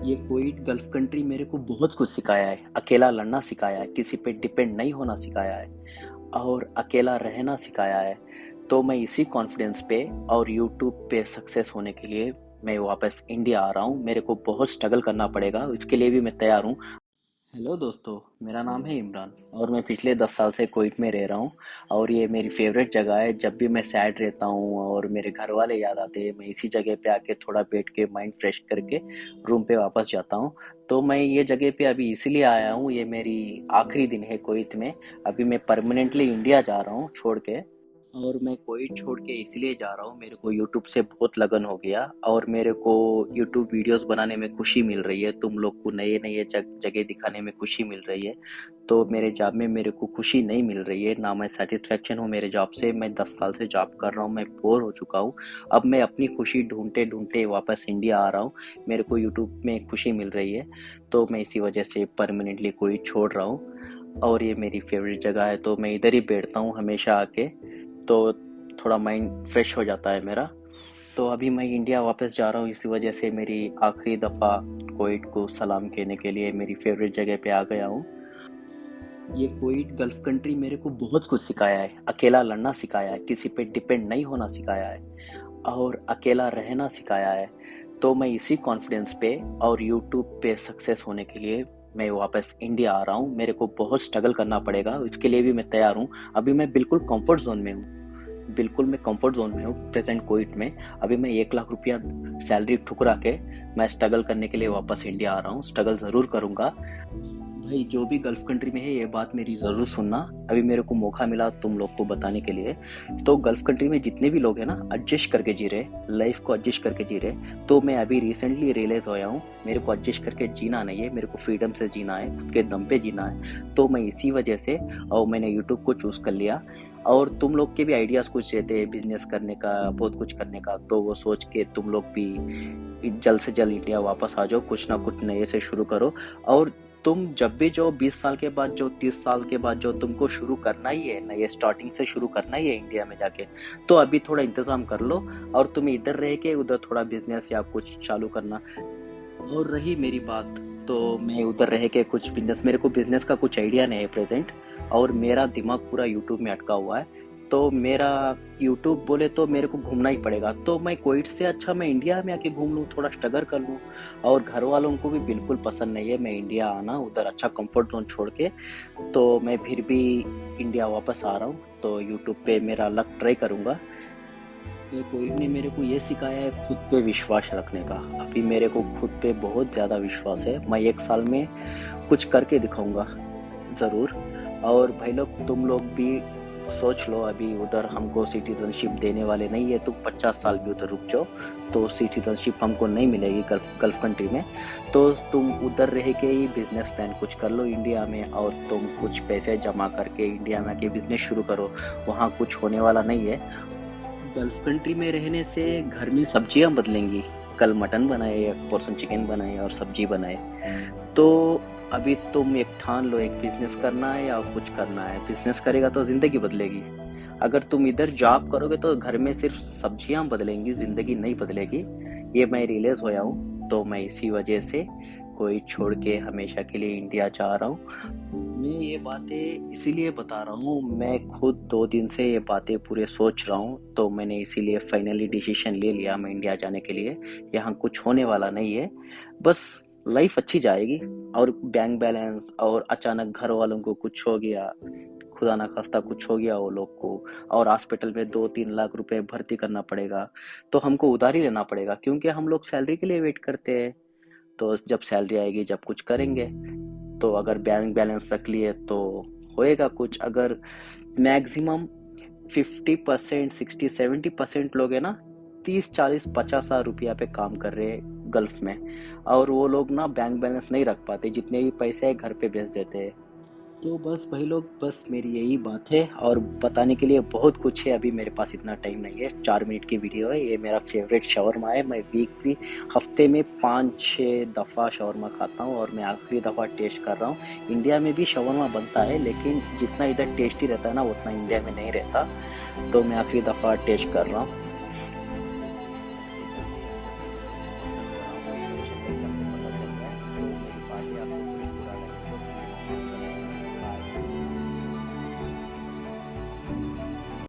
ये कोई gulf country मेरे को बहुत कुछ सिखाया है। अकेला लड़ना सिखाया है, किसी पे डिपेंड नहीं होना सिखाया है और अकेला रहना सिखाया है। तो मैं इसी कॉन्फिडेंस पे और यूट्यूब पे सक्सेस होने के लिए मैं वापस इंडिया आ रहा हूँ। मेरे को बहुत स्ट्रगल करना पड़ेगा, इसके लिए भी मैं तैयार हूँ। हेलो दोस्तों, मेरा नाम है इमरान और मैं पिछले 10 साल से कुवैत में रह रहा हूँ। और ये मेरी फेवरेट जगह है। जब भी मैं सैड रहता हूँ और मेरे घर वाले याद आते हैं, मैं इसी जगह पे आके थोड़ा बैठ के माइंड फ्रेश करके रूम पे वापस जाता हूँ। तो मैं ये जगह पे अभी इसीलिए आया हूँ, ये मेरी आखिरी दिन है कुवैत में। अभी मैं परमानेंटली इंडिया जा रहा हूँ छोड़ के। और मैं कुवैत छोड़ के इसलिए जा रहा हूँ, मेरे को यूट्यूब से बहुत लगन हो गया और मेरे को यूट्यूब वीडियोस बनाने में खुशी मिल रही है। तुम लोग को नए नए जगह दिखाने में खुशी मिल रही है। तो मेरे जॉब में मेरे को खुशी नहीं मिल रही है ना, मैं सेटिस्फेक्शन हूँ मेरे जॉब से। मैं 10 साल से जॉब कर रहा हूँ, मैं बोर हो चुका हूँ। अब मैं अपनी खुशी ढूंढते ढूंढते वापस इंडिया आ रहा हूँ। मेरे को यूट्यूब में खुशी मिल रही है, तो मैं इसी वजह से परमानेंटली कोई छोड़ रहा हूँ। और ये मेरी फेवरेट जगह है, तो मैं इधर ही बैठता हूँ हमेशा आके। तो थोड़ा माइंड फ्रेश हो जाता है मेरा। तो अभी मैं इंडिया वापस जा रहा हूँ, इसी वजह से मेरी आखिरी दफ़ा कुवैत को सलाम कहने के लिए मेरी फेवरेट जगह पे आ गया हूँ। ये कुवैत गल्फ कंट्री मेरे को बहुत कुछ सिखाया है। अकेला लड़ना सिखाया है, किसी पे डिपेंड नहीं होना सिखाया है और अकेला रहना सिखाया है। तो मैं इसी कॉन्फिडेंस पे और यूट्यूब पे सक्सेस होने के लिए मैं वापस इंडिया आ रहा हूँ। मेरे को बहुत स्ट्रगल करना पड़ेगा, इसके लिए भी मैं तैयार हूँ। अभी मैं बिल्कुल कंफर्ट जोन में हूँ। बिल्कुल मैं कंफर्ट जोन में हूँ प्रेजेंट कुवैत में। अभी मैं 1 लाख रुपया सैलरी ठुकरा के मैं स्ट्रगल करने के लिए वापस इंडिया आ रहा हूँ। स्ट्रगल ज़रूर करूँगा। भाई जो भी गल्फ कंट्री में है, ये बात मेरी ज़रूर सुनना। अभी मेरे को मौका मिला तुम लोग को बताने के लिए। तो गल्फ कंट्री में जितने भी लोग हैं ना, एडजस्ट करके जी रहे, लाइफ को एडजस्ट करके जी रहे। तो मैं अभी रिसेंटली रियलाइज़ होया हूँ, मेरे को एडजस्ट करके जीना नहीं है, मेरे को फ्रीडम से जीना है, खुद के दम पे जीना है। तो मैं इसी वजह से और मैंने यूट्यूब को चूज़ कर लिया। और तुम लोग के भी आइडियाज़ कुछ रहते हैं बिजनेस करने का, बहुत कुछ करने का, तो वो सोच के तुम लोग भी जल्द से जल्द इंडिया वापस आ जाओ, कुछ ना कुछ नए से शुरू करो। और तुम जब भी जो 20 साल के बाद, जो 30 साल के बाद जो तुमको शुरू करना ही है ना, ये स्टार्टिंग से शुरू करना ही है इंडिया में जाके, तो अभी थोड़ा इंतजाम कर लो। और तुम इधर रह के उधर थोड़ा बिजनेस या कुछ चालू करना। और रही मेरी बात, तो मैं उधर रह के कुछ बिजनेस, मेरे को बिजनेस का कुछ आइडिया नहीं है प्रेजेंट। और मेरा दिमाग पूरा यूट्यूब में अटका हुआ है। तो मेरा यूट्यूब बोले तो मेरे को घूमना ही पड़ेगा। तो मैं कुवैत से अच्छा मैं इंडिया में आके घूम लूँ, थोड़ा स्ट्रगल कर लूँ। और घर वालों को भी बिल्कुल पसंद नहीं है मैं इंडिया आना, उधर अच्छा कंफर्ट जोन छोड़ के। तो मैं फिर भी इंडिया वापस आ रहा हूँ, तो यूट्यूब पे मेरा लक ट्राई करूँगा। ये कोविड ने मेरे को ये सिखाया है खुद पे विश्वास रखने का। अभी मेरे को खुद पे बहुत ज़्यादा विश्वास है। मैं 1 साल में कुछ करके दिखाऊंगा ज़रूर। और भाई लोग, तुम लोग भी सोच लो, अभी उधर हमको सिटीजनशिप देने वाले नहीं है। तुम 50 साल भी उधर रुक जाओ तो सिटीजनशिप हमको नहीं मिलेगी गल्फ कंट्री में। तो तुम उधर रह के ही बिजनेस प्लान कुछ कर लो इंडिया में, और तुम कुछ पैसे जमा करके इंडिया में आके बिजनेस शुरू करो। वहाँ कुछ होने वाला नहीं है। गल्फ कंट्री में रहने से घर में सब्जियां बदलेंगी। कल मटन बनाए, एक पोर्शन चिकन बनाए और सब्जी बनाए। तो अभी तुम एक ठान लो, एक बिजनेस करना है या कुछ करना है। बिजनेस करेगा तो जिंदगी बदलेगी। अगर तुम इधर जॉब करोगे तो घर में सिर्फ सब्जियां बदलेंगी, जिंदगी नहीं बदलेगी। ये मैं रियलाइज होया हूँ। तो मैं इसी वजह से कोई छोड़ के हमेशा के लिए इंडिया जा रहा हूँ। मैं ये बातें इसीलिए बता रहा हूँ, मैं खुद 2 दिन से ये बातें पूरे सोच रहा हूँ। तो मैंने इसीलिए फाइनली डिसीजन ले लिया मैं इंडिया जाने के लिए। यहाँ कुछ होने वाला नहीं है, बस लाइफ अच्छी जाएगी। और बैंक बैलेंस, और अचानक घर वालों को कुछ हो गया, खुदा ना खास्ता कुछ हो गया वो लोग को, और हॉस्पिटल में 2-3 लाख रुपए भर्ती करना पड़ेगा, तो हमको उधार ही लेना पड़ेगा, क्योंकि हम लोग सैलरी के लिए वेट करते हैं। तो जब सैलरी आएगी जब कुछ करेंगे। तो अगर बैंक बैलेंस रख लिए तो होएगा कुछ। अगर मैक्सिमम 50%, 60-70% लोग है ना, 30-40-50 हज़ार रुपया पे काम कर रहे हैं गल्फ में। और वो लोग ना बैंक बैलेंस नहीं रख पाते, जितने भी पैसे है घर पे भेज देते हैं। तो बस भाई लोग, बस मेरी यही बात है। और बताने के लिए बहुत कुछ है, अभी मेरे पास इतना टाइम नहीं है। 4 मिनट की वीडियो है। ये मेरा फेवरेट शवरमा है। मैं वीकली, हफ्ते में 5-6 दफ़ा शवरमा खाता हूँ और मैं आखिरी दफ़ा टेस्ट कर रहा हूँ। इंडिया में भी शवरमा बनता है, लेकिन जितना इधर टेस्टी रहता है ना, उतना इंडिया में नहीं रहता। तो मैं आखिरी दफ़ा टेस्ट कर रहा हूँ।